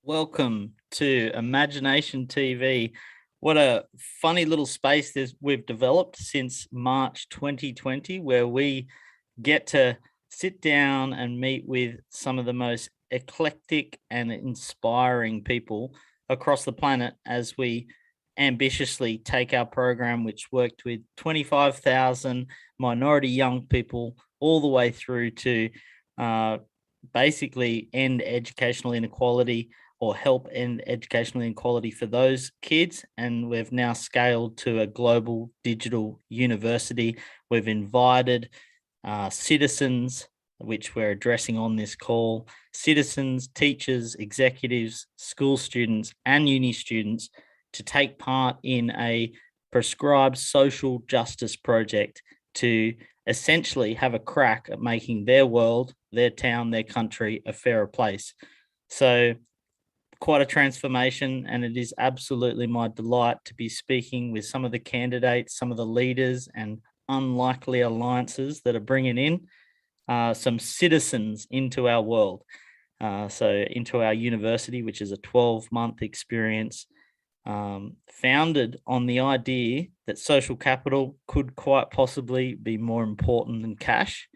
Welcome to Imagination TV. What a funny little space we've developed since March 2020, where we get to sit down and meet with some of the most eclectic and inspiring people across the planet as we ambitiously take our program, which worked with 25,000 minority young people all the way through to basically end educational inequality or help end educational inequality for those kids. And we've now scaled to a global digital university. We've invited citizens, which we're addressing on this call, citizens, teachers, executives, school students, and uni students to take part in a prescribed social justice project to essentially have a crack at making their world, their town, their country a fairer place. So quite a transformation, and it is absolutely my delight to be speaking with some of the candidates, some of the leaders and unlikely alliances that are bringing in some citizens into our world, so into our university, which is a 12-month experience founded on the idea that social capital could quite possibly be more important than cash,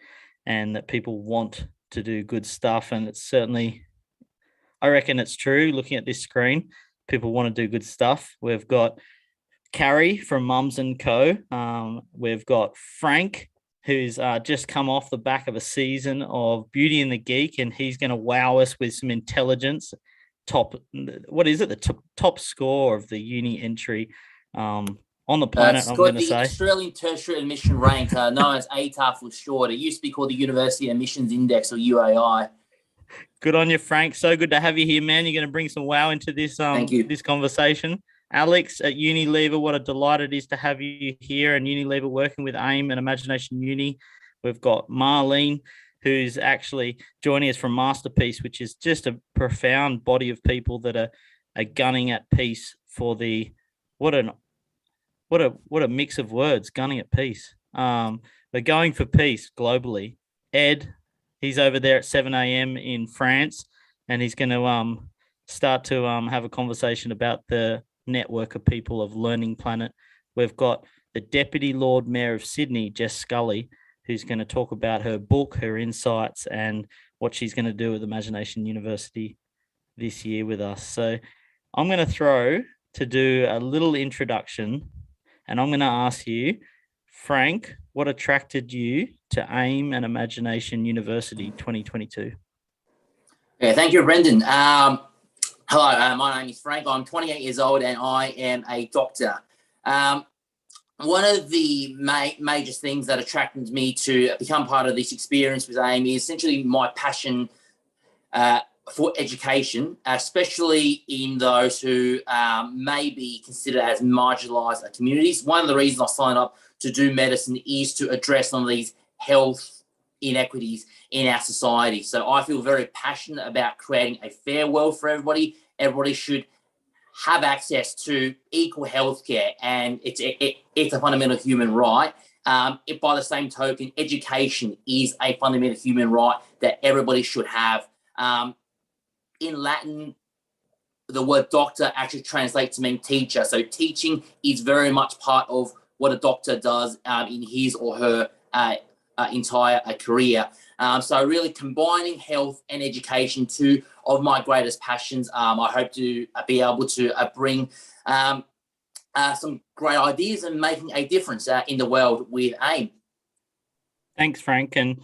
and that people want to do good stuff. And it's certainly, I reckon it's true. Looking at this screen, people want to do good stuff. We've got Carrie from Mums & Co. We've got Frank, who's just come off the back of a season of Beauty and the Geek, and he's going to wow us with some intelligence. Top score of the uni entry on the planet, I'm going to say. Australian Tertiary Admission Rank, known as ATAR for short. It used to be called the University Admissions Index, or UAI. Good on you, Frank. So good to have you here, man. You're going to bring some wow into this this conversation. Alex at Unilever, what a delight it is to have you here, and Unilever working with AIM and Imagination Uni. We've got Marlene, who's actually joining us from Masterpiece, which is just a profound body of people that are gunning at peace for the what a mix of words, gunning at peace. They're going for peace globally. Ed, he's over there at 7 a.m. in France, and he's going to start to have a conversation about the network of people of Learning Planet. We've got the Deputy Lord Mayor of Sydney, Jess Scully, who's going to talk about her book, her insights, and what she's going to do with Imagination University this year with us. So I'm going to do a little introduction, and I'm going to ask you, Frank, what attracted you to AIM and Imagination University 2022? Yeah, thank you, Brendan. Hello, my name is Frank. I'm 28 years old and I am a doctor. One of the major things that attracted me to become part of this experience with AIM is essentially my passion for education, especially in those who may be considered as marginalised communities. One of the reasons I signed up to do medicine is to address some of these health inequities in our society. So I feel very passionate about creating a fair world for everybody. Everybody should have access to equal healthcare, and it's a fundamental human right. By the same token, education is a fundamental human right that everybody should have. In Latin, the word doctor actually translates to mean teacher. So teaching is very much part of what a doctor does in his or her entire career. So really combining health and education, two of my greatest passions. I hope to be able to bring some great ideas and making a difference in the world with AIM. Thanks, Frank. And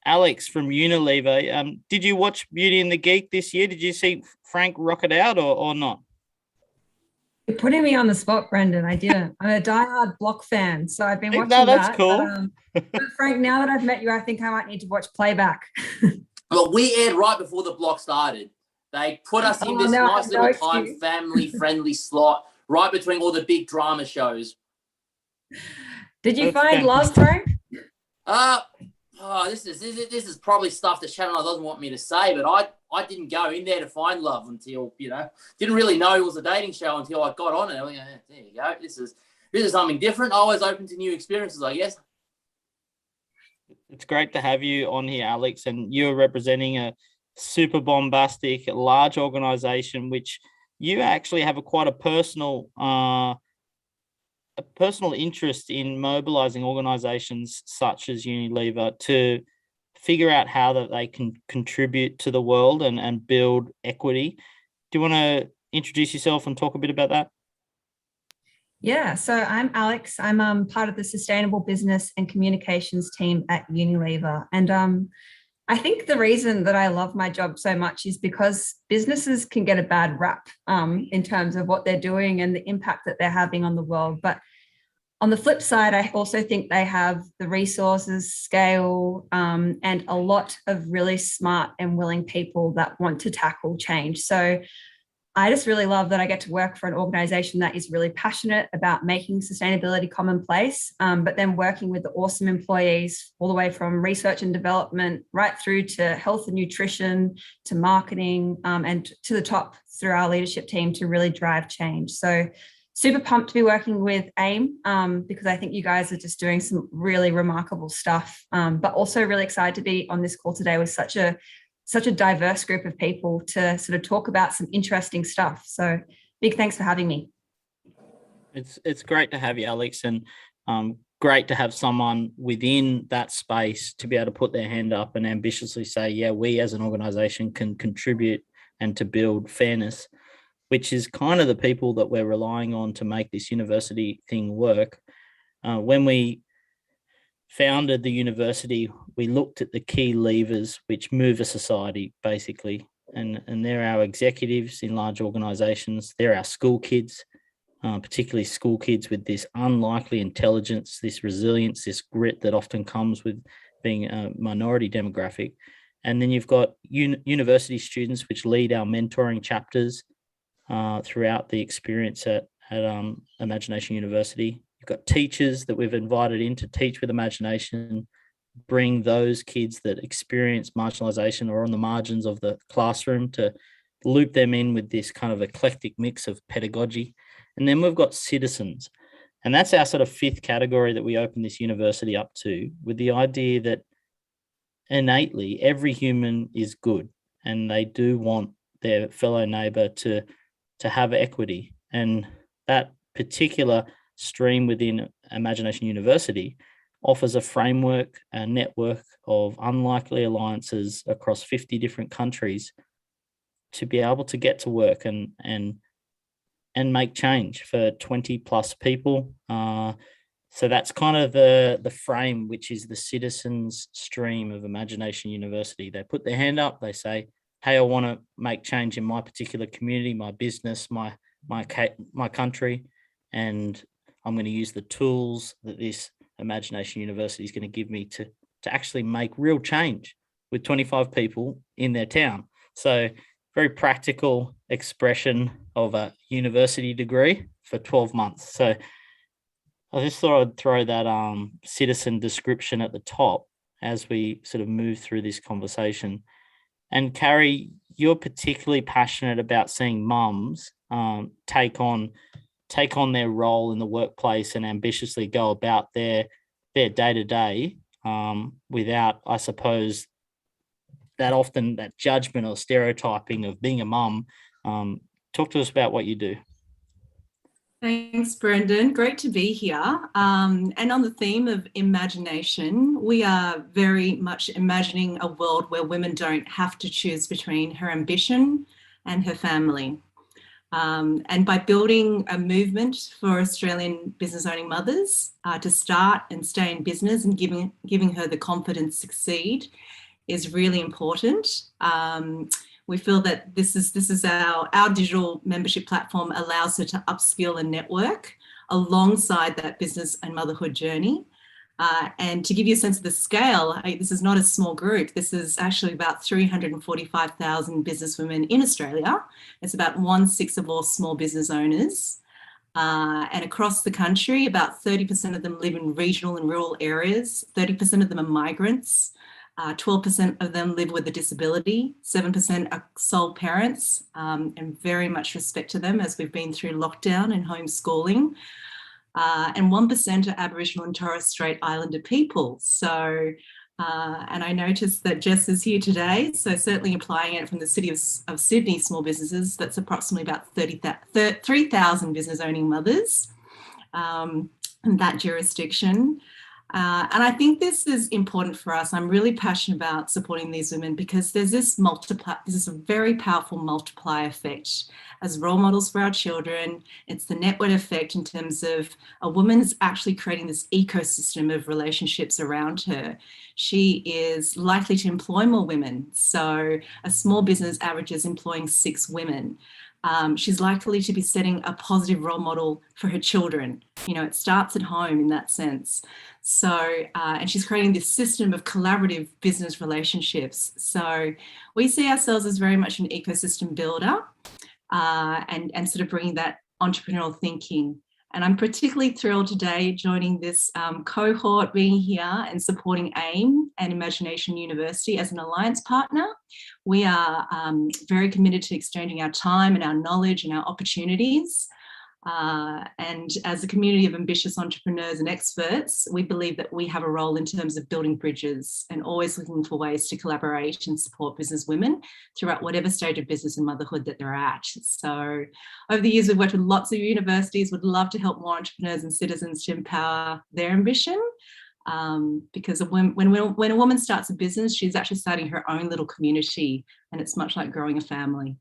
Alex from Unilever, did you watch Beauty and the Geek this year? Did you see Frank rock it out or not? You're putting me on the spot, Brendan. I didn't. I'm a diehard Block fan, so I've been watching No, that's that. cool. But Frank, now that I've met you, I think I might need to watch playback. Well, we aired right before the block started. They put us in this nice little time, family-friendly slot right between all the big drama shows. Did you find love, Frank? This is probably stuff the channel doesn't want me to say, but I didn't go in there to find love until, didn't really know it was a dating show until I got on it. I went, there you go. This is something different. Always open to new experiences, I guess. It's great to have you on here, Alex, and you're representing a super bombastic, large organization, which you actually have quite a personal interest in mobilizing organizations such as Unilever to figure out how that they can contribute to the world and build equity. Do you want to introduce yourself and talk a bit about that? Yeah, so I'm Alex. I'm part of the Sustainable Business and Communications team at Unilever. And I think the reason that I love my job so much is because businesses can get a bad rap in terms of what they're doing and the impact that they're having on the world. But on the flip side, I also think they have the resources, scale, and a lot of really smart and willing people that want to tackle change. So I just really love that I get to work for an organization that is really passionate about making sustainability commonplace, but then working with the awesome employees all the way from research and development right through to health and nutrition, to marketing, and to the top through our leadership team to really drive change. So super pumped to be working with AIM because I think you guys are just doing some really remarkable stuff, but also really excited to be on this call today with such a diverse group of people to sort of talk about some interesting stuff. So big thanks for having me. It's great to have you, Alex, and great to have someone within that space to be able to put their hand up and ambitiously say, yeah, we as an organization can contribute and to build fairness, which is kind of the people that we're relying on to make this university thing work. When we founded the university, we looked at the key levers which move a society, basically. And they're our executives in large organizations. They're our school kids, particularly school kids with this unlikely intelligence, this resilience, this grit that often comes with being a minority demographic. And then you've got university students, which lead our mentoring chapters throughout the experience at IMAGI-NATION University. You've got teachers that we've invited in to teach with imagination, bring those kids that experience marginalisation or on the margins of the classroom to loop them in with this kind of eclectic mix of pedagogy. And then we've got citizens. And that's our sort of fifth category that we open this university up to, with the idea that innately every human is good and they do want their fellow neighbour to have equity. And that particular stream within IMAGI-NATION University offers a framework, a network of unlikely alliances across 50 different countries to be able to get to work and make change for 20 plus people. So that's kind of the frame, which is the citizens stream of IMAGI-NATION University. They put their hand up, they say, hey, I want to make change in my particular community, my business, my country, and I'm going to use the tools that this IMAGI-NATION University is going to give me to actually make real change with 25 people in their town. So very practical expression of a university degree for 12 months. So I just thought I'd throw that citizen description at the top as we sort of move through this conversation. And Carrie, you're particularly passionate about seeing mums take on their role in the workplace and ambitiously go about their day-to-day without, I suppose, that judgment or stereotyping of being a mum. Talk to us about what you do. Thanks, Brendan. Great to be here. And on the theme of imagination, we are very much imagining a world where women don't have to choose between her ambition and her family. And by building a movement for Australian business owning mothers to start and stay in business and giving her the confidence to succeed is really important. We feel that this is our digital membership platform allows her to upskill and network alongside that business and motherhood journey. And to give you a sense of the scale, this is not a small group. This is actually about 345,000 businesswomen in Australia. It's about 1/6 of all small business owners. And across the country, about 30% of them live in regional and rural areas. 30% of them are migrants. 12% of them live with a disability, 7% are sole parents, and very much respect to them as we've been through lockdown and homeschooling. And 1% are Aboriginal and Torres Strait Islander people. So, and I noticed that Jess is here today, so certainly applying it from the City of Sydney small businesses, that's approximately about 3,000 business owning mothers in that jurisdiction. And I think this is important for us. I'm really passionate about supporting these women because there's this is a very powerful multiplier effect as role models for our children. It's the network effect in terms of a woman's actually creating this ecosystem of relationships around her. She is likely to employ more women. So a small business averages employing 6 women. She's likely to be setting a positive role model for her children. You know, it starts at home in that sense. So, and she's creating this system of collaborative business relationships. So we see ourselves as very much an ecosystem builder and sort of bringing that entrepreneurial thinking. And I'm particularly thrilled today joining this cohort, being here and supporting AIM and IMAGI-NATION University as an alliance partner. We are very committed to exchanging our time and our knowledge and our opportunities. And as a community of ambitious entrepreneurs and experts, we believe that we have a role in terms of building bridges and always looking for ways to collaborate and support business women throughout whatever stage of business and motherhood that they're at. So over the years, we've worked with lots of universities, would love to help more entrepreneurs and citizens to empower their ambition. Because when a woman starts a business, she's actually starting her own little community, and it's much like growing a family.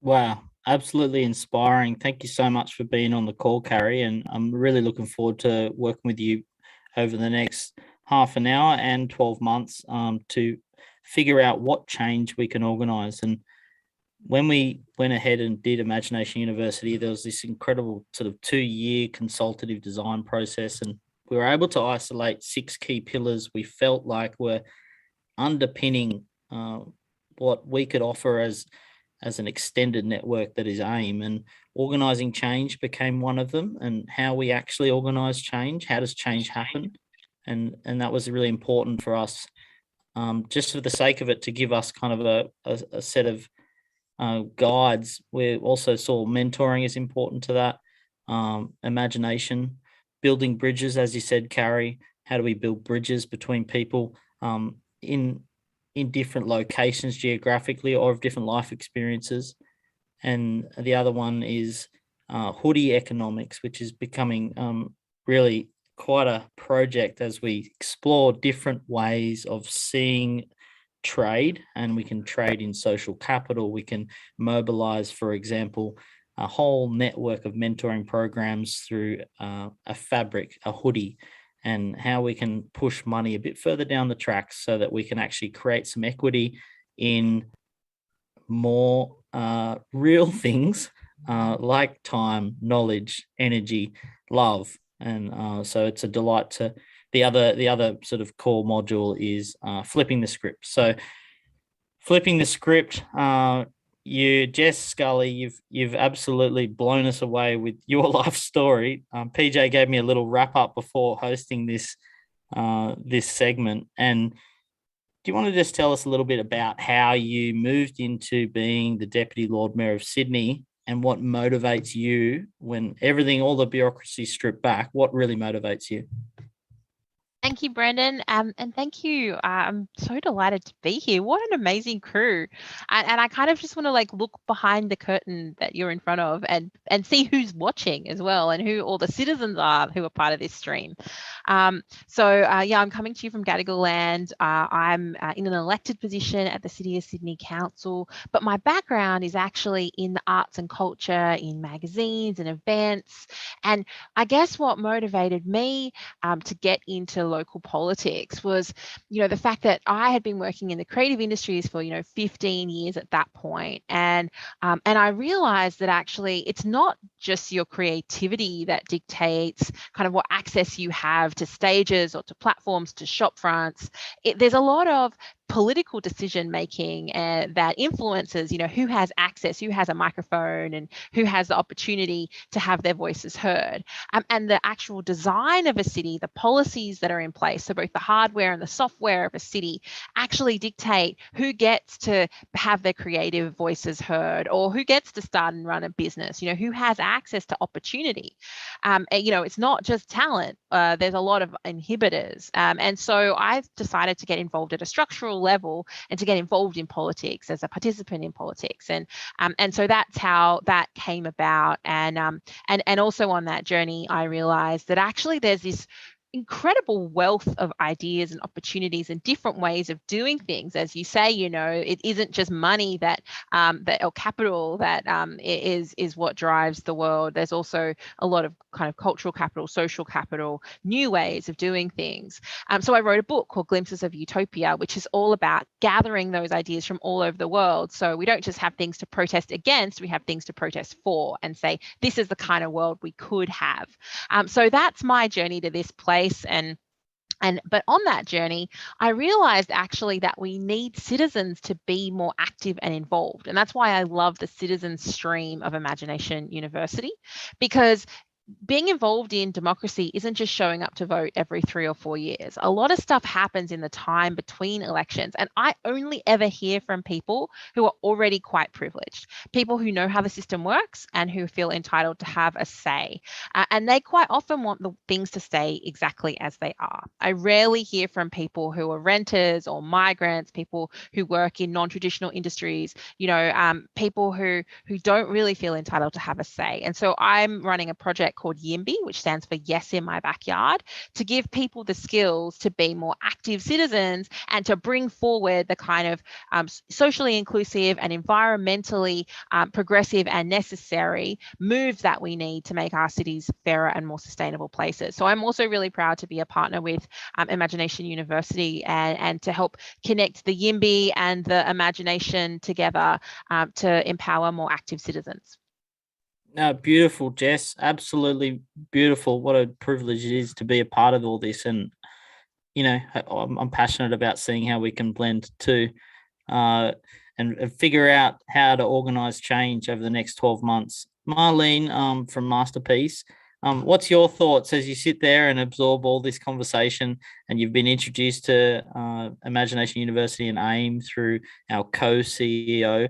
Wow, absolutely inspiring. Thank you so much for being on the call, Carrie, and I'm really looking forward to working with you over the next half an hour and 12 months to figure out what change we can organise. And when we went ahead and did IMAGI-NATION University, there was this incredible sort of 2-year consultative design process, and we were able to isolate 6 key pillars we felt like were underpinning what we could offer as an extended network that is AIM. And organising change became one of them, and how we actually organise change. How does change happen? And that was really important for us, just for the sake of it, to give us kind of a set of guides. We also saw mentoring is important to that, imagination, building bridges, as you said, Carrie. How do we build bridges between people in different locations geographically or of different life experiences? And the other one is hoodie economics, which is becoming really quite a project as we explore different ways of seeing trade. And we can trade in social capital. We can mobilize, for example, a whole network of mentoring programs through a fabric, a hoodie, and how we can push money a bit further down the tracks so that we can actually create some equity in more real things like time, knowledge, energy, love. And so it's a delight to the other sort of core module is flipping the script. So flipping the script, you, Jess Scully, you've absolutely blown us away with your life story. PJ gave me a little wrap up before hosting this segment. And do you want to just tell us a little bit about how you moved into being the Deputy Lord Mayor of Sydney and what motivates you when all the bureaucracy stripped back? What really motivates you? Thank you, Brendan. And thank you. I'm so delighted to be here. What an amazing crew. And I kind of just want to like look behind the curtain that you're in front of and see who's watching as well, and who all the citizens are who are part of this stream. Yeah, I'm coming to you from Gadigal land. I'm in an elected position at the City of Sydney Council, but my background is actually in the arts and culture, in magazines and events. And I guess what motivated me to get into local politics was, the fact that I had been working in the creative industries for, 15 years at that point. And I realized that actually it's not just your creativity that dictates kind of what access you have to stages or to platforms, to shop fronts. There's a lot of political decision making that influences, who has access, who has a microphone, and who has the opportunity to have their voices heard. And the actual design of a city, the policies that are in place, so both the hardware and the software of a city, actually dictate who gets to have their creative voices heard, or who gets to start and run a business, who has access to opportunity. It's not just talent. There's a lot of inhibitors. And so I've decided to get involved at a structural level and to get involved in politics as a participant in politics. And so that's how that came about. And also on that journey, I realized that actually there's this incredible wealth of ideas and opportunities and different ways of doing things. As you say, it isn't just money that or capital that is what drives the world. There's also a lot of kind of cultural capital, social capital, new ways of doing things. So I wrote a book called Glimpses of Utopia, which is all about gathering those ideas from all over the world. So we don't just have things to protest against, we have things to protest for, and say, this is the kind of world we could have. So that's my journey to this place. But on that journey, I realized actually that we need citizens to be more active and involved. And that's why I love the citizen stream of IMAGI-NATION University, because being involved in democracy isn't just showing up to vote every 3 or 4 years. A lot of stuff happens in the time between elections. And I only ever hear from people who are already quite privileged, people who know how the system works and who feel entitled to have a say. And they quite often want the things to stay exactly as they are. I rarely hear from people who are renters or migrants, people who work in non-traditional industries, people who don't really feel entitled to have a say. And so I'm running a project called YIMBY, which stands for Yes in My Backyard, to give people the skills to be more active citizens and to bring forward the kind of socially inclusive and environmentally progressive and necessary moves that we need to make our cities fairer and more sustainable places. So I'm also really proud to be a partner with IMAGI-NATION University and to help connect the YIMBY and the IMAGI-NATION together to empower more active citizens. No, beautiful, Jess. Absolutely beautiful. What a privilege it is to be a part of all this. And, I'm passionate about seeing how we can blend too and figure out how to organise change over the next 12 months. Marlene from Masterpiece, what's your thoughts as you sit there and absorb all this conversation, and you've been introduced to IMAGI-NATION University and AIM through our co-CEO,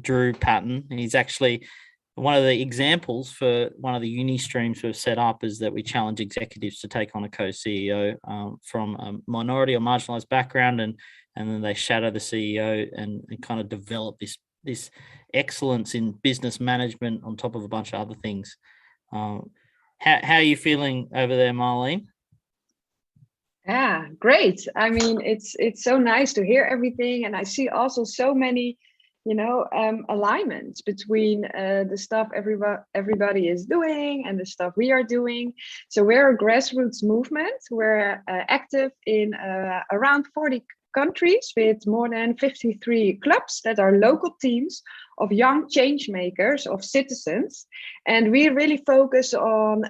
Drew Patton. He's actually one of the examples for one of the uni streams we've set up is that we challenge executives to take on a co-CEO from a minority or marginalized background, and then they shadow the CEO and kind of develop this excellence in business management on top of a bunch of other things. How are you feeling over there, Marlene? Yeah, great. I mean, it's so nice to hear everything, and I see also so many alignments between the stuff everybody is doing and the stuff we are doing. So we're a grassroots movement. We're active in around 40 countries with more than 53 clubs that are local teams of young change makers, of citizens. And we really focus on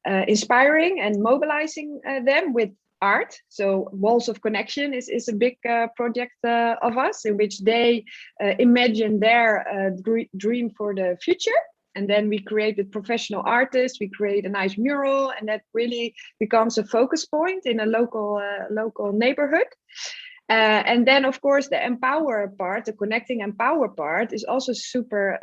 inspiring and mobilizing them with art. So Walls of Connection is a big project of us, in which they imagine their dream for the future. And then we create with professional artists, we create a nice mural, and that really becomes a focus point in a local neighborhood. And then, of course, the empower part, the connecting empower part is also super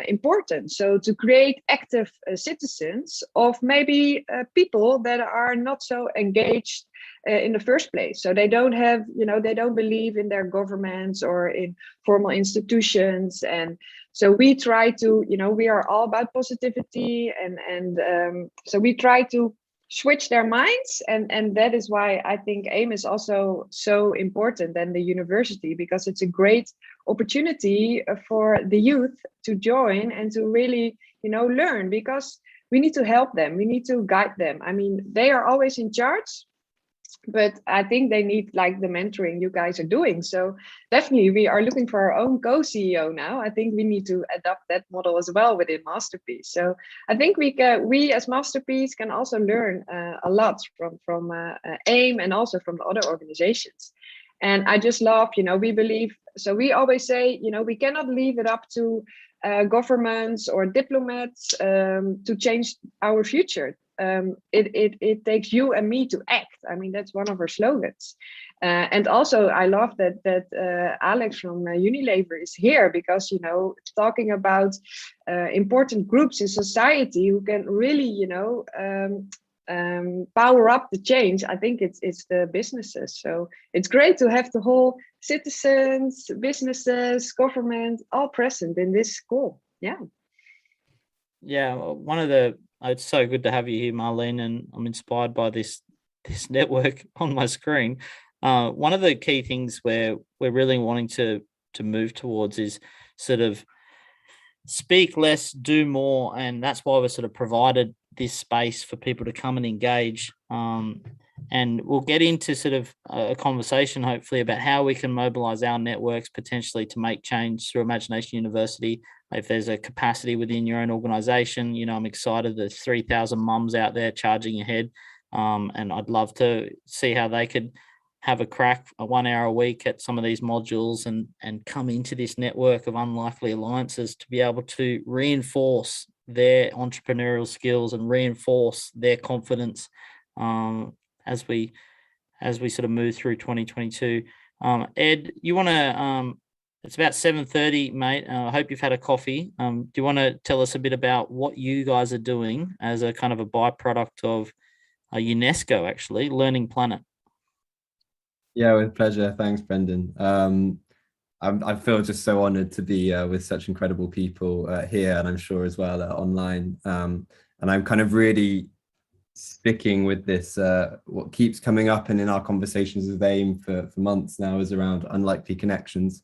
important. So to create active citizens of maybe people that are not so engaged in the first place. So they don't have, they don't believe in their governments or in formal institutions. And so we try to, we are all about positivity. And so we try to switch their minds, and that is why I think AIM is also so important, and the university, because it's a great opportunity for the youth to join and to really learn, because we need to help them, we need to guide them. I mean, they are always in charge, but I think they need like the mentoring you guys are doing. So definitely we are looking for our own co-CEO now. I think we need to adopt that model as well within Masterpiece. So I think we as Masterpiece can also learn a lot from AIM and also from the other organizations. And I just love, we believe, so we always say, we cannot leave it up to governments or diplomats to change our future. It takes you and me to act. I mean, that's one of our slogans. And also, I love that Alex from Unilever is here, because talking about important groups in society who can really power up the change. I think it's the businesses. So it's great to have the whole citizens, businesses, government all present in this call. Yeah. It's so good to have you here, Marlene, and I'm inspired by this network on my screen. One of the key things we're really wanting to move towards is sort of speak less, do more, and that's why we're sort of provided this space for people to come and engage. And we'll get into sort of a conversation, hopefully, about how we can mobilize our networks potentially to make change through IMAGI-NATION University. If there's a capacity within your own organization, I'm excited there's 3,000 mums out there charging ahead. And I'd love to see how they could have a crack 1 hour a week at some of these modules and come into this network of unlikely alliances to be able to reinforce their entrepreneurial skills and reinforce their confidence as we sort of move through 2022. Ed, you want to, it's about 7:30, mate. I hope you've had a coffee. Do you want to tell us a bit about what you guys are doing as a kind of a byproduct of UNESCO, actually, Learning Planet? Yeah, with pleasure. Thanks, Brendan. I feel just so honored to be with such incredible people here, and I'm sure as well online. And I'm kind of really sticking with this, what keeps coming up and in our conversations with AIM for months now is around unlikely connections.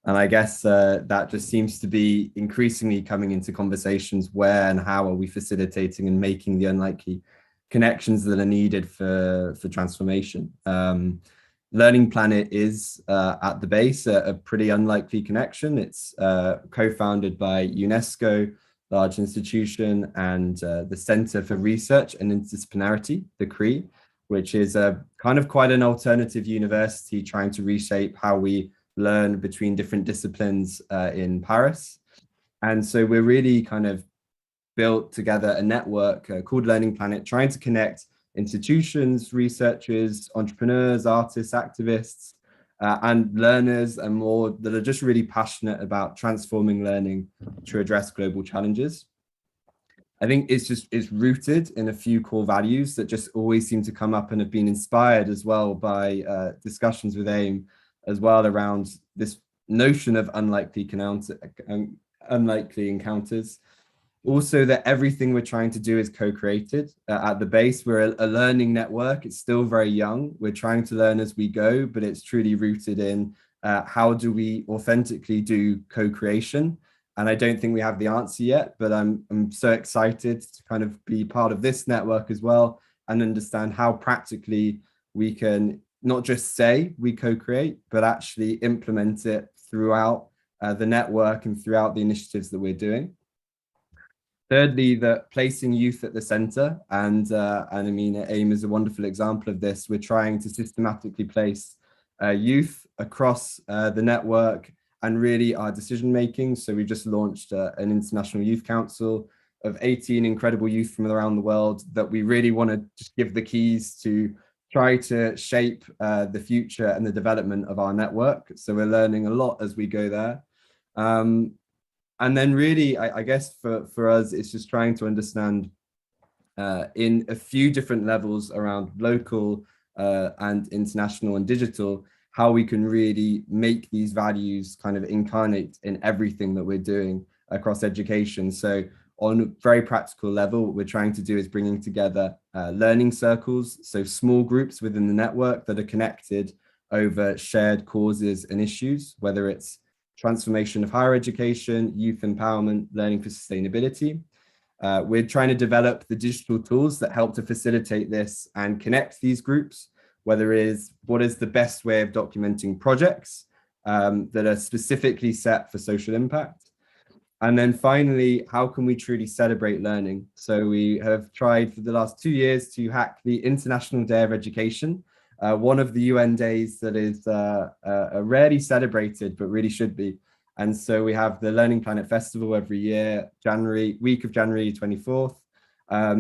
And I guess that just seems to be increasingly coming into conversations. Where and how are we facilitating and making the unlikely connections that are needed for transformation? Learning Planet is at the base a pretty unlikely connection. It's co-founded by UNESCO, large institution, and the Center for Research and Interdisciplinarity, the CRI, which is kind of quite an alternative university trying to reshape how we learn between different disciplines in Paris. And so we're really kind of built together a network called Learning Planet, trying to connect institutions, researchers, entrepreneurs, artists, activists, and learners and more that are just really passionate about transforming learning to address global challenges. I think it's rooted in a few core values that just always seem to come up and have been inspired as well by discussions with AIM as well around this notion of unlikely encounters. Also, that everything we're trying to do is co-created. At the base, we're a learning network. It's still very young. We're trying to learn as we go, but it's truly rooted in how do we authentically do co-creation. And I don't think we have the answer yet, but I'm so excited to kind of be part of this network as well and understand how practically we can not just say we co-create, but actually implement it throughout the network and throughout the initiatives that we're doing. Thirdly, that placing youth at the center, and I mean, AIM is a wonderful example of this. We're trying to systematically place youth across the network and really our decision making. So we just launched an International Youth Council of 18 incredible youth from around the world that we really want to just give the keys to try to shape the future and the development of our network. So we're learning a lot as we go there. And then really, I guess for us, it's just trying to understand in a few different levels around local and international and digital, how we can really make these values kind of incarnate in everything that we're doing across education. So on a very practical level, what we're trying to do is bringing together learning circles, so small groups within the network that are connected over shared causes and issues, whether it's transformation of higher education, youth empowerment, learning for sustainability. We're trying to develop the digital tools that help to facilitate this and connect these groups, whether it is what is the best way of documenting projects that are specifically set for social impact. And then finally, how can we truly celebrate learning? So we have tried for the last 2 years to hack the International Day of Education, one of the UN days that is rarely celebrated, but really should be. And so we have the Learning Planet Festival every year, week of January 24th,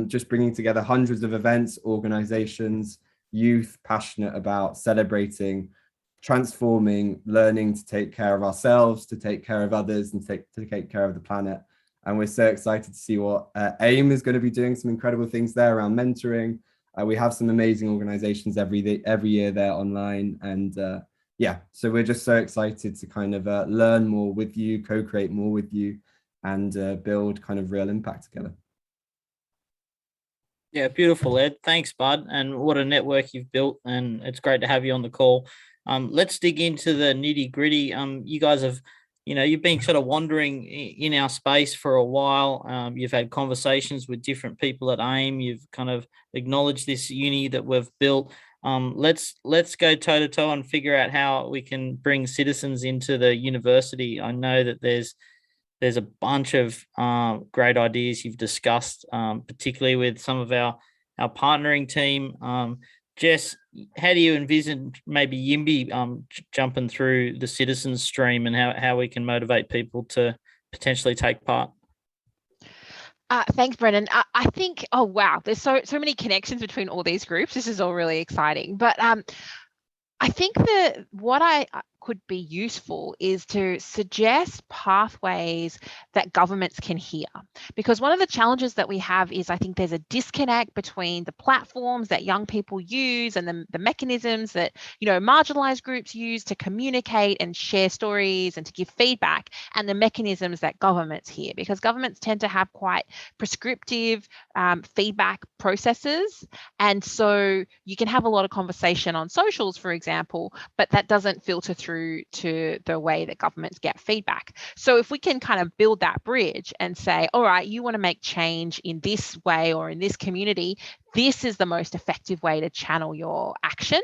just bringing together hundreds of events, organizations, youth passionate about celebrating, transforming, learning to take care of ourselves, to take care of others, and to take care of the planet. And we're so excited to see what AIM is going to be doing, some incredible things there around mentoring. We have some amazing organizations every year there online. And yeah, so we're just so excited to kind of learn more with you, co-create more with you, and build kind of real impact together. Yeah, beautiful, Ed. Thanks, bud. And what a network you've built. And it's great to have you on the call. Let's dig into the nitty gritty. You guys have, you've been sort of wandering in our space for a while. You've had conversations with different people at AIM. You've kind of acknowledged this uni that we've built. Let's go toe to toe and figure out how we can bring citizens into the university. I know that there's a bunch of great ideas you've discussed, particularly with some of our partnering team. Jess, how do you envision maybe Yimby jumping through the citizens stream, and how we can motivate people to potentially take part? Thanks, Brendan. I think, oh, wow, there's so many connections between all these groups. This is all really exciting. But I think that what I could be useful is to suggest pathways that governments can hear. Because one of the challenges that we have is I think there's a disconnect between the platforms that young people use and the mechanisms that, marginalized groups use to communicate and share stories and to give feedback, and the mechanisms that governments hear. Because governments tend to have quite prescriptive feedback processes. And so you can have a lot of conversation on socials, for example, but that doesn't filter through to the way that governments get feedback. So if we can kind of build that bridge and say, all right, you want to make change in this way or in this community, this is the most effective way to channel your action,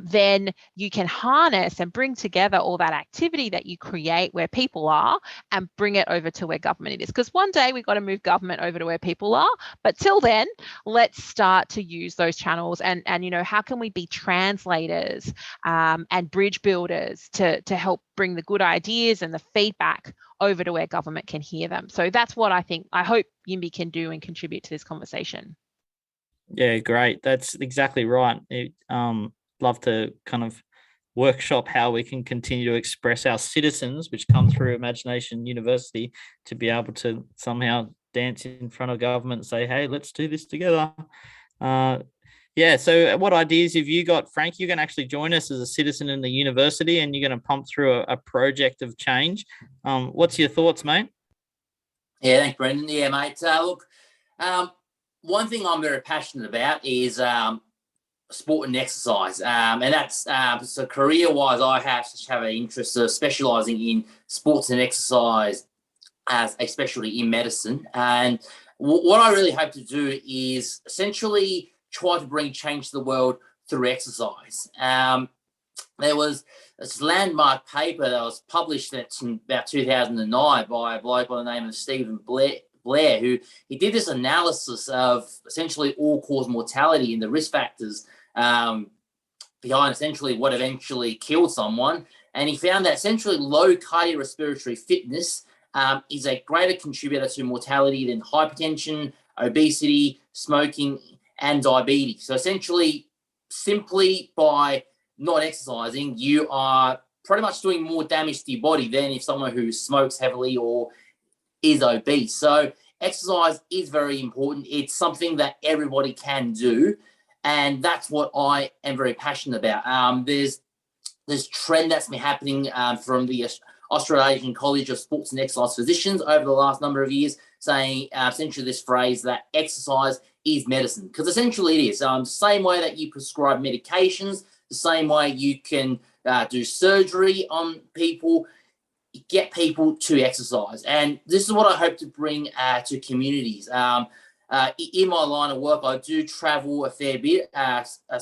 then you can harness and bring together all that activity that you create where people are and bring it over to where government is. Because one day we've got to move government over to where people are. But till then, let's start to use those channels and how can we be translators and bridge builders to help bring the good ideas and the feedback over to where government can hear them. So that's what I hope Yimby can do and contribute to this conversation. Yeah, great. That's exactly right. Love to kind of workshop how we can continue to express our citizens, which come through IMAGI-NATION University, to be able to somehow dance in front of government and say, hey, let's do this together. Yeah, so what ideas have you got, Frank? You're going to actually join us as a citizen in the university, and you're going to pump through a project of change. What's your thoughts, mate? Yeah, thanks, Brendan. Yeah, mate. Look, one thing I'm very passionate about is sport and exercise. And that's so career-wise, I have an interest of specialising in sports and exercise as a specialty in medicine. And what I really hope to do is essentially try to bring change to the world through exercise. There was this landmark paper that was published in about 2009 by a bloke by the name of Stephen Blair, who he did this analysis of essentially all-cause mortality and the risk factors behind essentially what eventually killed someone. And he found that essentially low cardiorespiratory fitness is a greater contributor to mortality than hypertension, obesity, smoking, and diabetes. So essentially, simply by not exercising, you are pretty much doing more damage to your body than if someone who smokes heavily or is obese. So exercise is very important. It's something that everybody can do, and that's what I am very passionate about. There's this trend that's been happening from the Australasian College of Sports and Exercise Physicians over the last number of years, saying essentially this phrase that exercise is medicine, because essentially it is. The same way that you prescribe medications, the same way you can do surgery on people, get people to exercise. And this is what I hope to bring to communities. In my line of work, I do travel a fair bit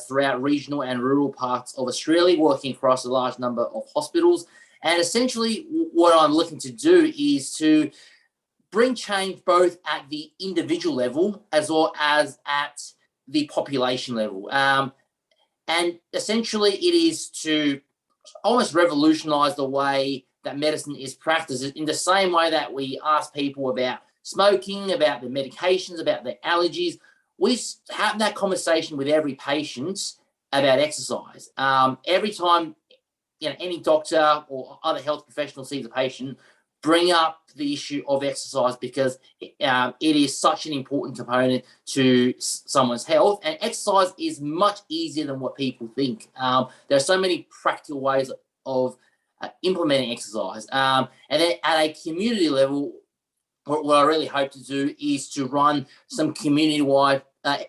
throughout regional and rural parts of Australia, working across a large number of hospitals. And essentially what I'm looking to do is to bring change both at the individual level as well as at the population level. And essentially it is to almost revolutionize the way that medicine is practiced, in the same way that we ask people about smoking, about the medications, about the allergies. We have that conversation with every patient about exercise. Every time any doctor or other health professional sees a patient, bring up the issue of exercise, because it is such an important component to someone's health. And exercise is much easier than what people think. There are so many practical ways of implementing exercise. And then at a community level, what I really hope to do is to run some community-wide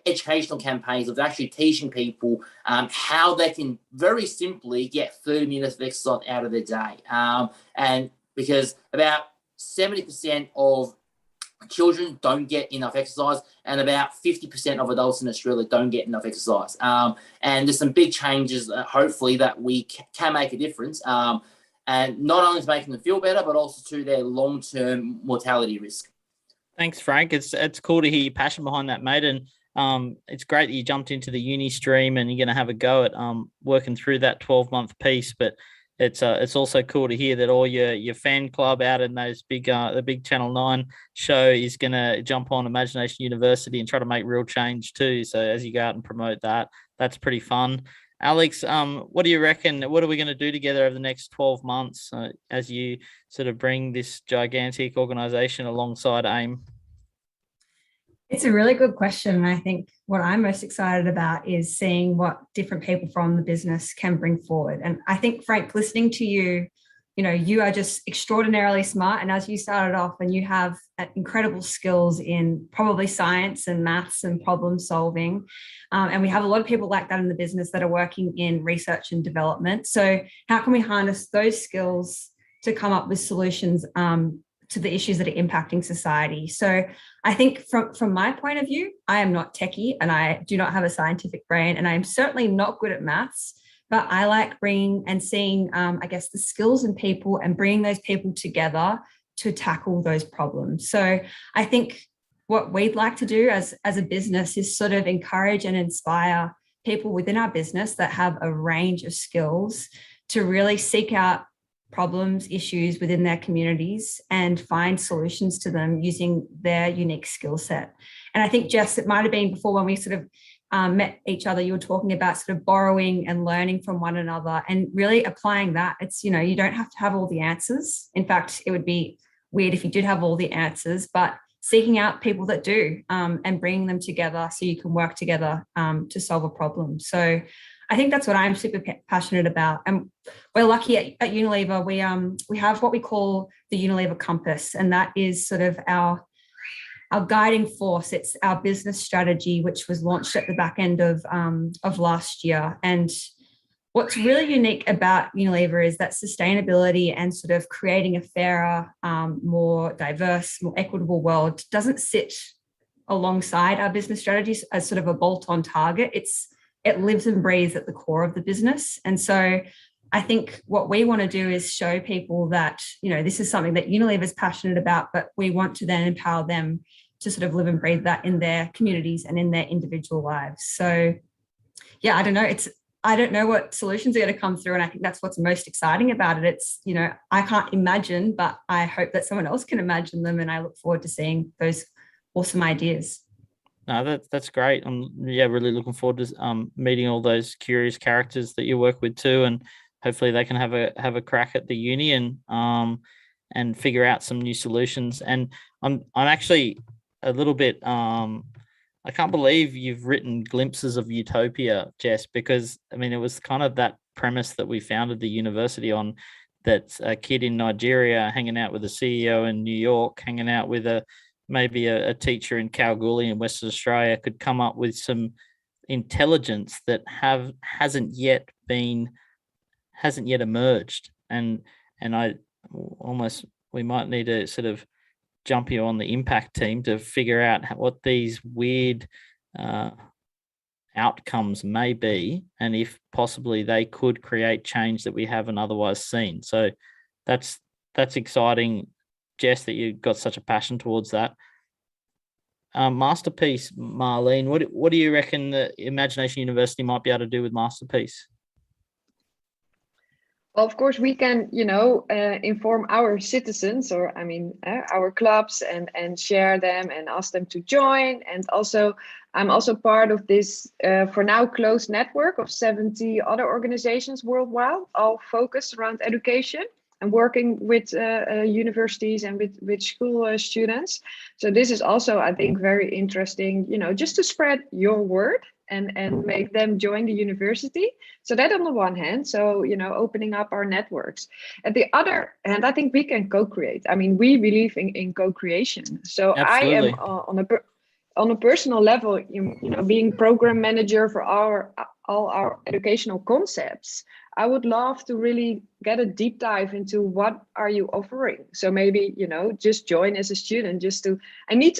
educational campaigns of actually teaching people how they can very simply get 30 minutes of exercise out of their day. And because about 70% of children don't get enough exercise, and about 50% of adults in Australia don't get enough exercise. And there's some big changes, hopefully, that we can make a difference. And not only to making them feel better, but also to their long-term mortality risk. Thanks, Frank. It's cool to hear your passion behind that, mate. And it's great that you jumped into the uni stream and you're going to have a go at working through that 12-month piece. But it's also cool to hear that all your fan club out in those the big Channel 9 show is going to jump on IMAGI-NATION University and try to make real change too. So as you go out and promote that, that's pretty fun. Alex, what do you reckon? What are we going to do together over the next 12 months as you sort of bring this gigantic organisation alongside AIM? It's a really good question. And I think what I'm most excited about is seeing what different people from the business can bring forward. And I think, Frank, listening to you, you are just extraordinarily smart. And as you started off, and you have incredible skills in probably science and maths and problem solving. And we have a lot of people like that in the business that are working in research and development. So how can we harness those skills to come up with solutions to the issues that are impacting society? So I think from my point of view, I am not techie and I do not have a scientific brain, and I am certainly not good at maths. But I like bringing and seeing, the skills in people and bringing those people together to tackle those problems. So I think what we'd like to do as a business is sort of encourage and inspire people within our business that have a range of skills to really seek out problems, issues within their communities and find solutions to them using their unique skill set. And I think, Jess, it might have been before when we sort of met each other, you were talking about sort of borrowing and learning from one another and really applying that. It's, you don't have to have all the answers. In fact, it would be weird if you did have all the answers, but seeking out people that do and bringing them together so you can work together to solve a problem. So I think that's what I'm super passionate about. And we're lucky at Unilever, we have what we call the Unilever Compass, and that is sort of our guiding force. It's our business strategy, which was launched at the back end of last year. And what's really unique about Unilever is that sustainability and sort of creating a fairer, more diverse, more equitable world doesn't sit alongside our business strategies as sort of a bolt-on target. It lives and breathes at the core of the business. And so I think what we want to do is show people that, this is something that Unilever is passionate about, but we want to then empower them to sort of live and breathe that in their communities and in their individual lives. So yeah, I don't know what solutions are going to come through. And I think that's what's most exciting about it. It's, I can't imagine, but I hope that someone else can imagine them. And I look forward to seeing those awesome ideas. No, that's great. I'm really looking forward to meeting all those curious characters that you work with too, and hopefully they can have a crack at the uni and figure out some new solutions. And I'm actually a little bit I can't believe you've written glimpses of Utopia, Jess, because I mean it was kind of that premise that we founded the university on. That's a kid in Nigeria hanging out with a CEO in New York, hanging out with maybe a teacher in Kalgoorlie in Western Australia could come up with some intelligence that hasn't yet emerged. And I almost, we might need to sort of jump you on the impact team to figure out what these weird outcomes may be, and if possibly they could create change that we haven't otherwise seen. So that's exciting, Jess, that you got such a passion towards that. Masterpiece, Marlene, what do you reckon the Imagination University might be able to do with Masterpiece? Well, of course, we can, inform our citizens, or our clubs, and share them and ask them to join. And also, I'm also part of this, for now, closed network of 70 other organizations worldwide, all focused around education and working with universities and with school students. So this is also, I think, very interesting, just to spread your word and make them join the university. So that on the one hand, so, opening up our networks. At the other hand, I think we can co-create. I mean, we believe in co-creation. So Absolutely. I am on a personal level, being program manager for all our educational concepts, I would love to really get a deep dive into what are you offering. So maybe, just join as a student,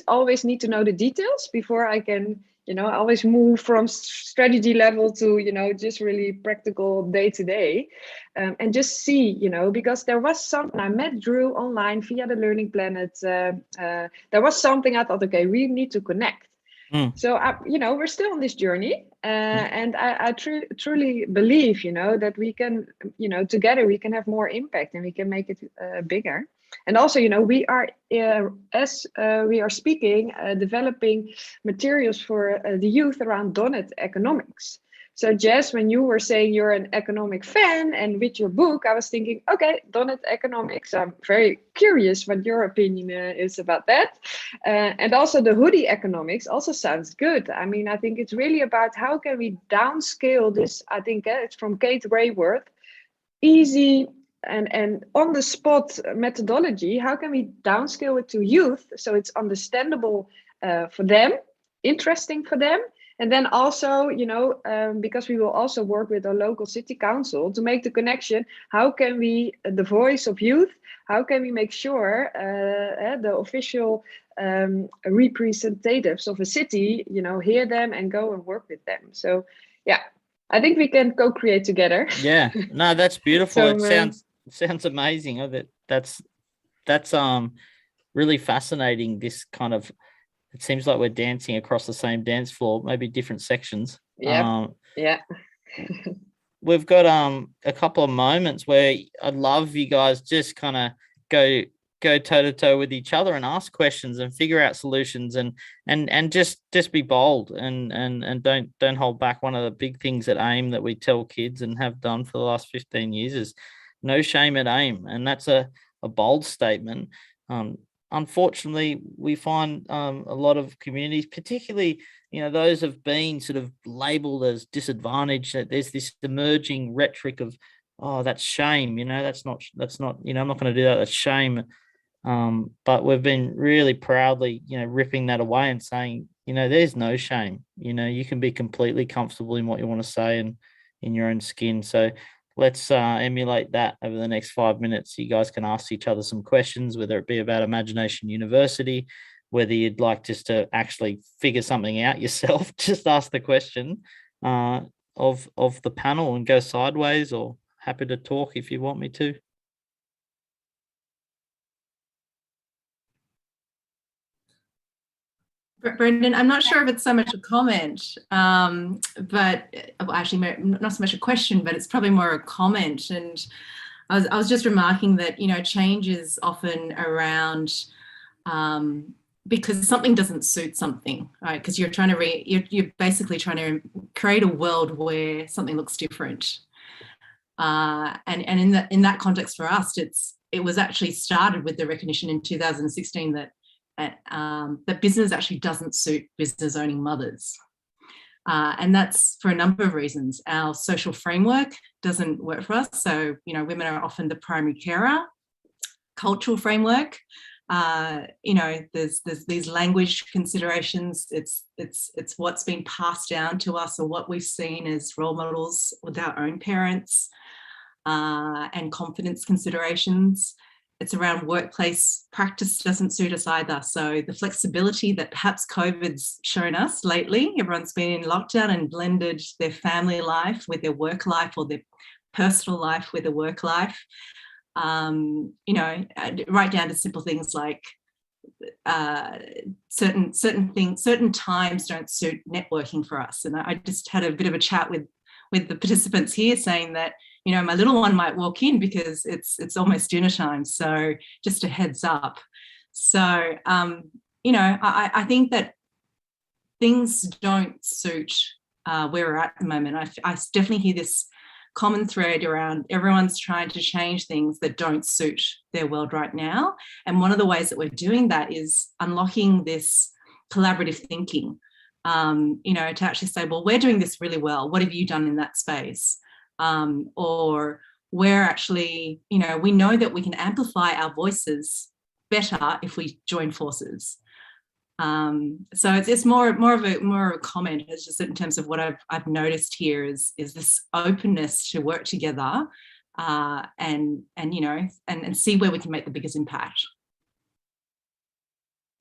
always need to know the details before I can, always move from strategy level to, just really practical day to day, and just see, because there was something, I met Drew online via the Learning Planet. There was something I thought, okay, we need to connect. So, we're still on this journey, and I truly believe, that we can, together we can have more impact and we can make it bigger. And also, we are, as we are speaking, developing materials for the youth around donut economics. So, Jess, when you were saying you're an economic fan, and with your book, I was thinking, okay, donut economics. I'm very curious what your opinion is about that. And also the hoodie economics also sounds good. I mean, I think it's really about how can we downscale this. I think it's from Kate Rayworth, easy and on the spot methodology. How can we downscale it to youth so it's understandable for them, interesting for them? And then also, because we will also work with a local city council to make the connection, how can we, the voice of youth, how can we make sure the official representatives of a city, hear them and go and work with them. So, yeah, I think we can co-create together. Yeah, no, that's beautiful. So, it sounds amazing. That's really fascinating. This kind of, it seems like we're dancing across the same dance floor, maybe different sections. Yeah. We've got a couple of moments where I'd love you guys just kind of go toe to toe with each other and ask questions and figure out solutions and just be bold and don't hold back. One of the big things at AIM that we tell kids and have done for the last 15 years is no shame at AIM, and that's a bold statement. Unfortunately, we find a lot of communities, particularly, those have been sort of labeled as disadvantaged, that there's this emerging rhetoric of, oh, that's shame, that's not, I'm not going to do that, that's shame. But we've been really proudly, ripping that away and saying, there's no shame. You can be completely comfortable in what you want to say and in your own skin. So let's emulate that over the next 5 minutes. You guys can ask each other some questions, whether it be about Imagination University, whether you'd like just to actually figure something out yourself. Just ask the question of the panel and go sideways, or happy to talk if you want me to. Brendan, I'm not sure if it's so much a comment, but actually not so much a question, but it's probably more a comment. And I was just remarking that, change is often around because something doesn't suit something, right? Because you're trying to you're basically trying to create a world where something looks different. And in that context for us, it was actually started with the recognition in 2016 that that business actually doesn't suit business owning mothers. And that's for a number of reasons. Our social framework doesn't work for us. So, you know, women are often the primary carer. Cultural framework, you know, there's these language considerations. It's what's been passed down to us or what we've seen as role models with our own parents, and confidence considerations. It's around workplace practice doesn't suit us either. So the flexibility that perhaps COVID's shown us lately, everyone's been in lockdown and blended their family life with their work life or their personal life with their work life. You know, right down to simple things like certain times don't suit networking for us. And I just had a bit of a chat with the participants here saying that, you know, my little one might walk in because it's almost dinner time. So just a heads up. So, you know, I think that things don't suit where we're at the moment. I definitely hear this common thread around everyone's trying to change things that don't suit their world right now. And one of the ways that we're doing that is unlocking this collaborative thinking, you know, to actually say, well, we're doing this really well. What have you done in that space? Or we're actually, you know, we know that we can amplify our voices better if we join forces. So it's more of a comment. It's just in terms of what I've noticed here is this openness to work together, and you know, and see where we can make the biggest impact.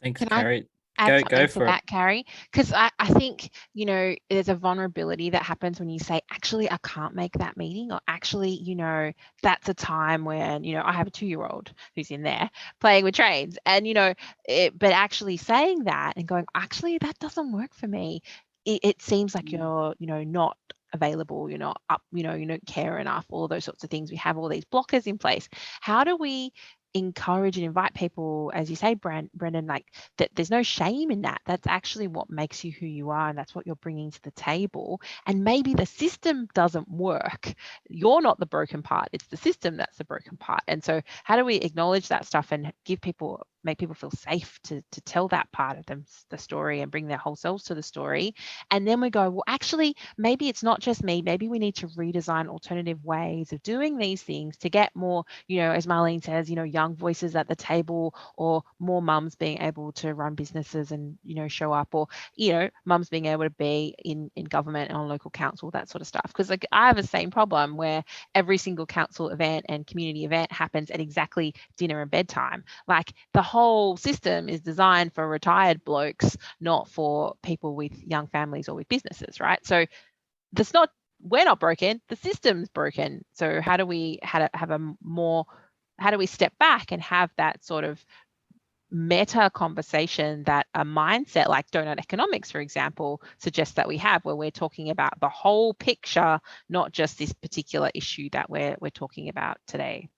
Thanks, Carrie. Add Go something for to it. that, Carrie, because I think, you know, there's a vulnerability that happens when you say, actually, I can't make that meeting, or actually, you know, that's a time when, you know, I have a 2-year-old who's in there playing with trains, and, you know, but actually saying that and going, actually, that doesn't work for me. It seems like you're, you know, not available, you're not up, you know, you don't care enough, all those sorts of things. We have all these blockers in place. How do we encourage and invite people, as you say, Brendan, like that there's no shame in that. That's actually what makes you who you are, and that's what you're bringing to the table. And maybe the system doesn't work. You're not the broken part. It's the system that's the broken part. And so how do we acknowledge that stuff and make people feel safe to tell that part of them, the story, and bring their whole selves to the story? And then we go, well, actually, maybe it's not just me. Maybe we need to redesign alternative ways of doing these things to get more, you know, as Marlene says, you know, young voices at the table, or more mums being able to run businesses and, you know, show up, or, you know, mums being able to be in government and on local council, that sort of stuff. Because like I have the same problem where every single council event and community event happens at exactly dinner and bedtime. Like the whole system is designed for retired blokes, not for people with young families or with businesses, right? So we're not broken, the system's broken. So how do we step back and have that sort of meta conversation that a mindset like donut economics, for example, suggests that we have, where we're talking about the whole picture, not just this particular issue that we're talking about today.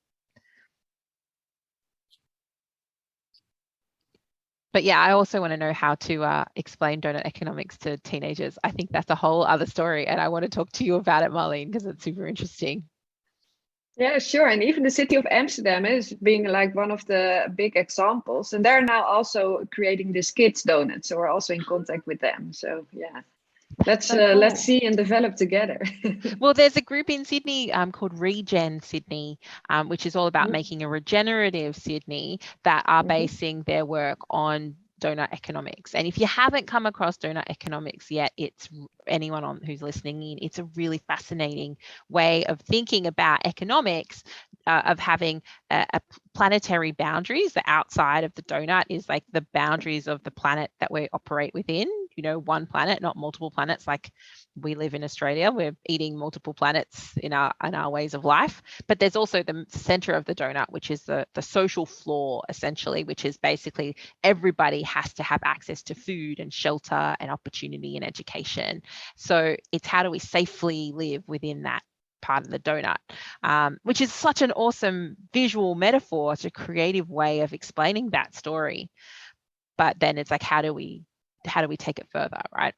But yeah, I also want to know how to explain donut economics to teenagers. I think that's a whole other story, and I want to talk to you about it, Marlene, because it's super interesting. Yeah, sure. And even the city of Amsterdam is being like one of the big examples. And they're now also creating these kids donuts. So we're also in contact with them. So yeah, let's see and develop together. Well, there's a group in Sydney called Regen Sydney, which is all about making a regenerative Sydney, that are basing their work on donut economics. And if you haven't come across donut economics yet, it's anyone who's listening in, it's a really fascinating way of thinking about economics, of having a planetary boundaries. The outside of the donut is like the boundaries of the planet that we operate within, you know, one planet, not multiple planets. Like we live in Australia, we're eating multiple planets in our ways of life. But there's also the center of the donut, which is the social floor, essentially, which is basically everybody has to have access to food and shelter and opportunity and education. So it's how do we safely live within that part of the donut, which is such an awesome visual metaphor. It's a creative way of explaining that story. but then it's like, how do we take it further, right?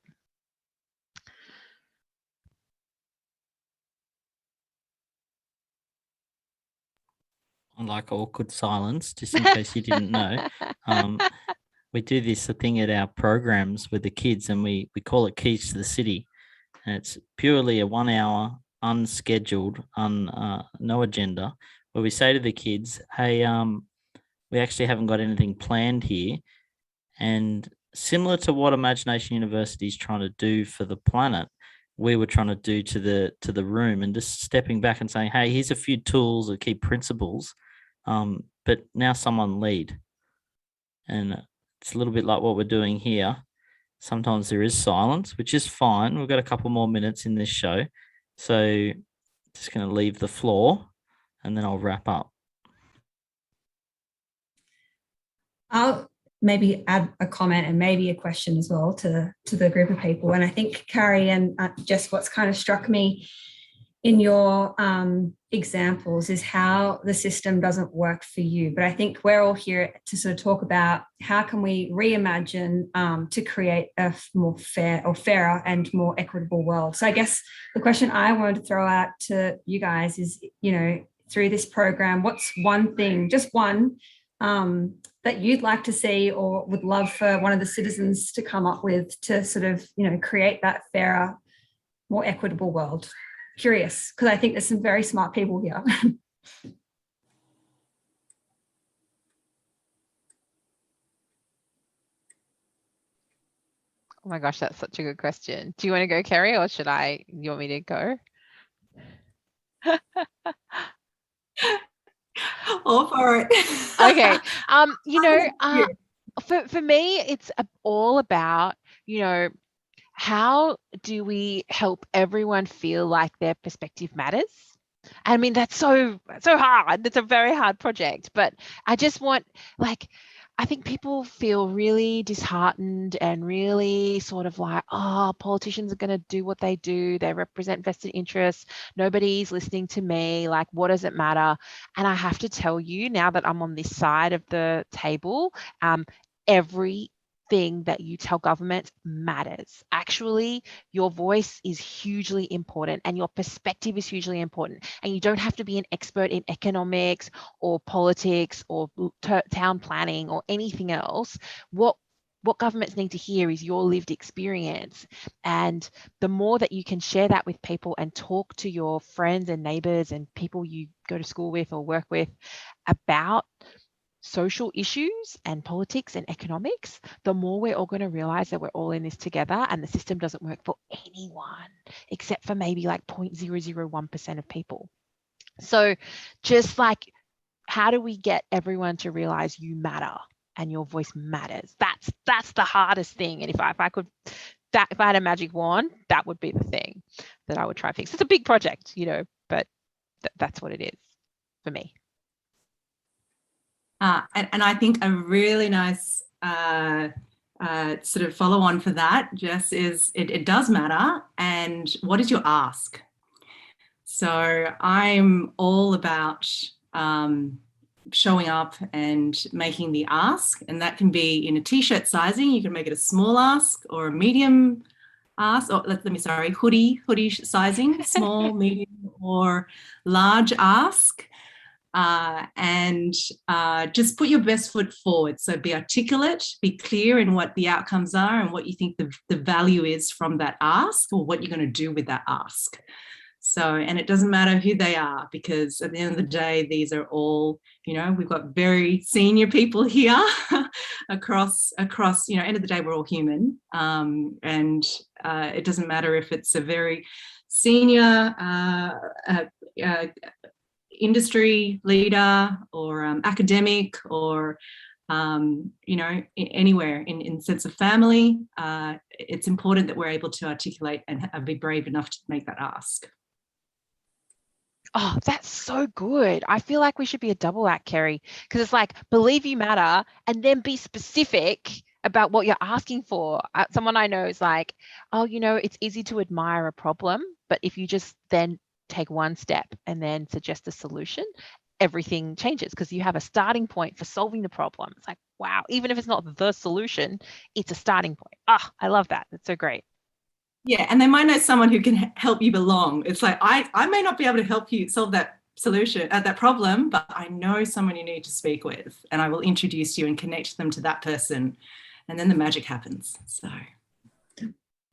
Like awkward silence, just in case you didn't know. We do this thing at our programs with the kids, and we call it Keys to the City. And it's purely a 1 hour, unscheduled, no agenda, where we say to the kids, hey, we actually haven't got anything planned here. And similar to what IMAGI-NATION University is trying to do for the planet, we were trying to do to the room, and just stepping back and saying, hey, here's a few tools or key principles, but now someone lead. And it's a little bit like what we're doing here. Sometimes there is silence, which is fine. We've got a couple more minutes in this show. So just going to leave the floor, and then I'll wrap up. I'll maybe add a comment and maybe a question as well to the group of people. And I think, Carrie and Jess, what's kind of struck me in your examples is how the system doesn't work for you. But I think we're all here to sort of talk about how can we reimagine to create a more fair or fairer and more equitable world. So I guess the question I wanted to throw out to you guys is, you know, through this program, what's one thing, just one, that you'd like to see or would love for one of the citizens to come up with to sort of, you know, create that fairer, more equitable world? Curious, because I think there's some very smart people here. Oh my gosh, that's such a good question. Do you want to go, Kerry, or should I? You want me to go? All for it. Okay. You know, for me, it's all about, you know, how do we help everyone feel like their perspective matters? I mean, that's so hard. It's a very hard project, but I just want, like, I think people feel really disheartened and really sort of like, oh, politicians are going to do what they do. They represent vested interests. Nobody's listening to me. Like, what does it matter? And I have to tell you, now that I'm on this side of the table, everything that you tell government matters. Actually, your voice is hugely important and your perspective is hugely important. And you don't have to be an expert in economics or politics or town planning or anything else. What governments need to hear is your lived experience. And the more that you can share that with people and talk to your friends and neighbors and people you go to school with or work with about social issues and politics and economics, the more we're all going to realize that we're all in this together and the system doesn't work for anyone except for maybe like 0.001% of people. So just like, how do we get everyone to realize you matter and your voice matters? That's the hardest thing. And if I had a magic wand, that would be the thing that I would try to fix. It's a big project, you know, but that's what it is for me. And I think a really nice sort of follow on for that, Jess, is it does matter. And what is your ask? So I'm all about showing up and making the ask. And that can be in a t-shirt sizing. You can make it a small ask or a medium ask, or hoodie sizing, small, medium, or large ask. And just put your best foot forward. So be articulate, be clear in what the outcomes are and what you think the value is from that ask, or what you're going to do with that ask. So, and it doesn't matter who they are, because at the end of the day, these are all, you know, we've got very senior people here across, you know, end of the day, we're all human. And it doesn't matter if it's a very senior industry leader or academic or you know, anywhere in sense of family. It's important that we're able to articulate and be brave enough to make that ask. Oh, that's so good. I feel like we should be a double act, Kerry, because it's like, believe you matter and then be specific about what you're asking for. Someone I know is like, oh, you know, it's easy to admire a problem, but if you just then take one step and then suggest a solution, everything changes because you have a starting point for solving the problem. It's like, wow, even if it's not the solution, it's a starting point. Ah, I love that. That's so great. Yeah, and they might know someone who can help you belong. It's like, I may not be able to help you solve that solution, that problem, but I know someone you need to speak with, and I will introduce you and connect them to that person, and then the magic happens. So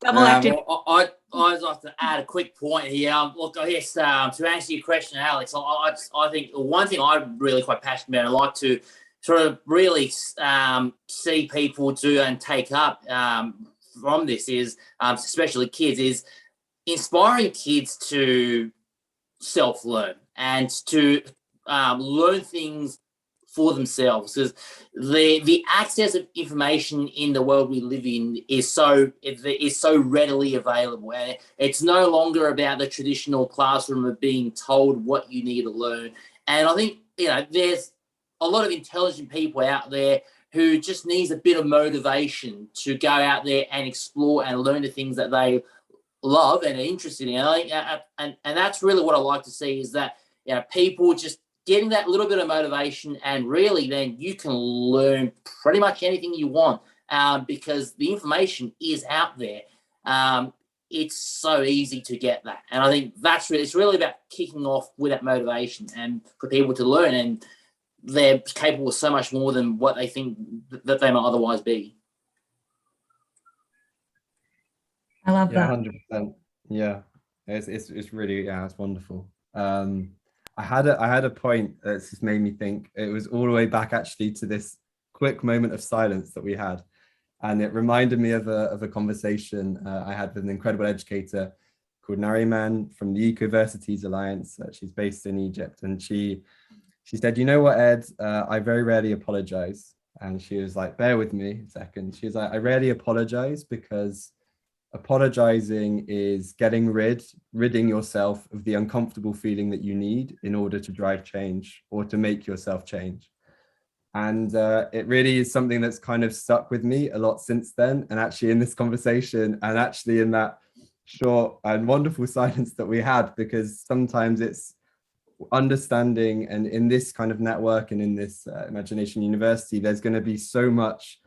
double active. I'd like to add a quick point here. Look, I guess to answer your question, Alex, I think one thing I'm really quite passionate about, I like to sort of really see people do and take up from this is, especially kids, is inspiring kids to self-learn and to learn things for themselves, because the access of information in the world we live in is so readily available, and it's no longer about the traditional classroom of being told what you need to learn. And I think there's a lot of intelligent people out there who just needs a bit of motivation to go out there and explore and learn the things that they love and are interested in. And that's really what I like to see, is that people just getting that little bit of motivation, and really then you can learn pretty much anything you want, because the information is out there. It's so easy to get that. And I think it's really about kicking off with that motivation and for people to learn, and they're capable of so much more than what they think that they might otherwise be. I love that. 100%. Yeah, it's really, it's wonderful. I had a point that's just made me think. It was all the way back actually to this quick moment of silence that we had, and it reminded me of a conversation I had with an incredible educator called Nariman from the Ecoversities Alliance. She's based in Egypt, and she said, "You know what, Ed? I very rarely apologize." And she was like, "Bear with me a second." She was like, "I rarely apologize because apologizing is ridding yourself of the uncomfortable feeling that you need in order to drive change or to make yourself change." And it really is something that's kind of stuck with me a lot since then. And actually in this conversation, and actually in that short and wonderful silence that we had, because sometimes it's understanding, and in this kind of network and in this Imagination University, there's going to be so much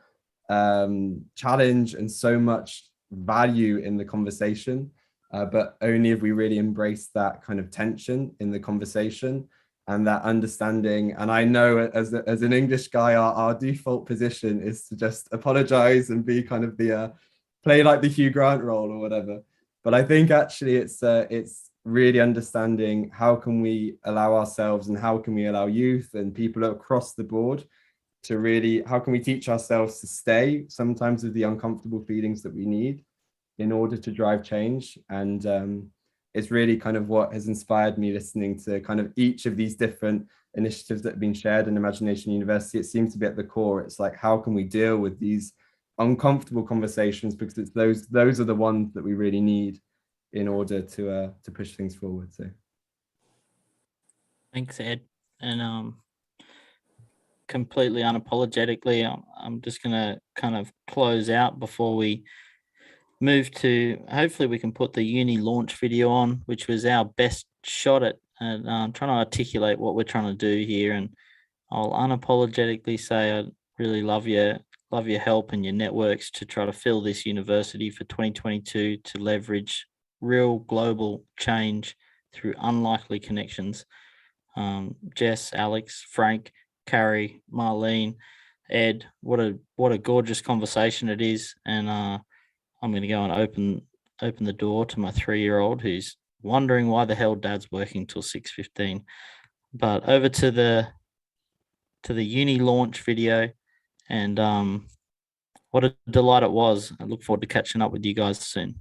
challenge and so much value in the conversation, but only if we really embrace that kind of tension in the conversation and that understanding. And I know as an English guy, our default position is to just apologize and be kind of the play like the Hugh Grant role or whatever. But I think actually it's really understanding how can we allow ourselves, and how can we allow youth and people across the board to really, how can we teach ourselves to stay sometimes with the uncomfortable feelings that we need in order to drive change. And it's really kind of what has inspired me listening to kind of each of these different initiatives that have been shared in Imagination University. It seems to be at the core. It's like, how can we deal with these uncomfortable conversations, because it's those are the ones that we really need in order to push things forward. So thanks, Ed. And completely unapologetically, I'm just going to kind of close out before we move to, hopefully we can put the uni launch video on, which was our best shot at trying to articulate what we're trying to do here. And I'll unapologetically say I really love your help and your networks to try to fill this university for 2022 to leverage real global change through unlikely connections. Jess, Alex, Frank, Carrie, Marlene, Ed, what a gorgeous conversation it is. And I'm going to go and open the door to my 3-year-old who's wondering why the hell Dad's working till 6:15. But over to the uni launch video, and what a delight it was. I look forward to catching up with you guys soon.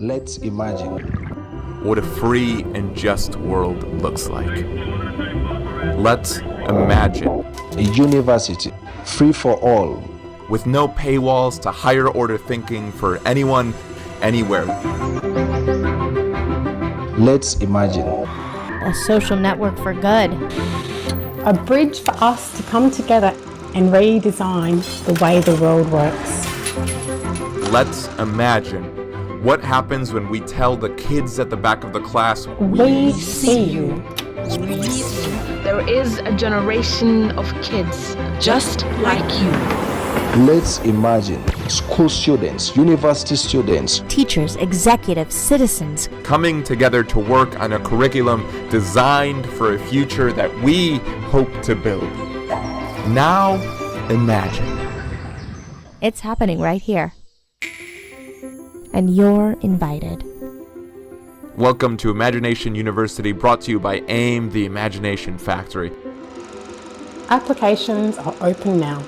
Let's imagine what a free and just world looks like. Let's imagine a university free for all, with no paywalls to higher order thinking for anyone, anywhere. Let's imagine a social network for good, a bridge for us to come together and redesign the way the world works. Let's imagine What happens when we tell the kids at the back of the class, We see you. There is a generation of kids just like you. Let's imagine school students, university students, Teachers, executives, citizens. coming together to work on a curriculum designed for a future that we hope to build? Now, imagine. It's happening right here. And you're invited. Welcome to IMAGI-NATION University, brought to you by AIM, the Imagination Factory. Applications are open now.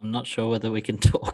I'm not sure whether we can talk